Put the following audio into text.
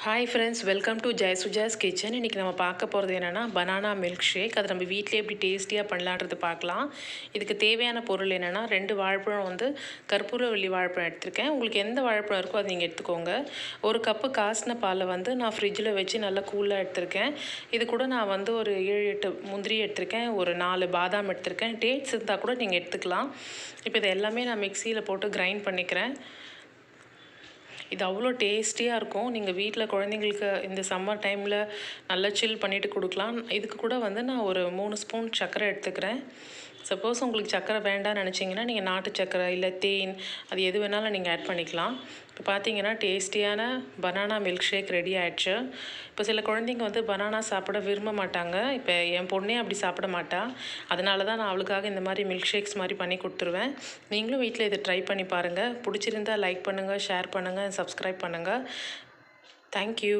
Hi friends, welcome to Jayasuja's kitchen. இன்றைக்கி நம்ம பார்க்க போகிறது என்னென்னா பனானா மில்க் ஷேக். அதை நம்ம வீட்டிலே எப்படி டேஸ்டியாக பண்ணலான்றது பார்க்கலாம். இதுக்கு தேவையான பொருள் என்னென்னா 2 வாழைப்பழம் கற்பூரவள்ளி வாழைப்பழம் எடுத்திருக்கேன். உங்களுக்கு எந்த வாழைப்பழம் இருக்கோ அதை நீங்கள் எடுத்துக்கோங்க. 1 கப்பு காசின பாலை நான் ஃப்ரிட்ஜில் வச்சு நல்லா கூலாக எடுத்திருக்கேன். இது கூட நான் ஒரு 7-8 முந்திரி எடுத்திருக்கேன், ஒரு 4 பாதாம் எடுத்திருக்கேன். டேட்ஸ் இருந்தால் கூட நீங்கள் எடுத்துக்கலாம். இப்போ இது எல்லாமே நான் மிக்சியில் போட்டு கிரைண்ட் பண்ணிக்கிறேன். இது அவ்வளோ டேஸ்டியாக இருக்கும். நீங்கள் வீட்டில் குழந்தைங்களுக்கு இந்த சம்மர் டைமில் நல்லா சில் பண்ணிவிட்டு கொடுக்கலாம். இதுக்கு கூட நான் ஒரு 3 ஸ்பூன் சர்க்கரை எடுத்துக்கிறேன். சப்போஸ் உங்களுக்கு சர்க்கரை வேண்டாம்னு நினச்சிங்கன்னா நீங்கள் நாட்டு சர்க்கரை இல்லை தேன் அது எது வேணாலும் நீங்கள் ஆட் பண்ணிக்கலாம். இப்போ பார்த்தீங்கன்னா டேஸ்டியான பனானா மில்க் ஷேக் ரெடி ஆகிடுச்சு. இப்போ சில குழந்தைங்க பனானா சாப்பிட விரும்ப மாட்டாங்க. இப்போ என் பொண்ணே அப்படி சாப்பிட மாட்டா. அதனால தான் நான் அவளுக்காக இந்த மாதிரி மில்க் ஷேக்ஸ் மாதிரி பண்ணி கொடுத்துருவேன். நீங்களும் வீட்டில் இதை ட்ரை பண்ணி பாருங்கள். பிடிச்சிருந்தால் லைக் பண்ணுங்கள், ஷேர் பண்ணுங்கள், சப்ஸ்கிரைப் பண்ணுங்கள். தேங்க்யூ.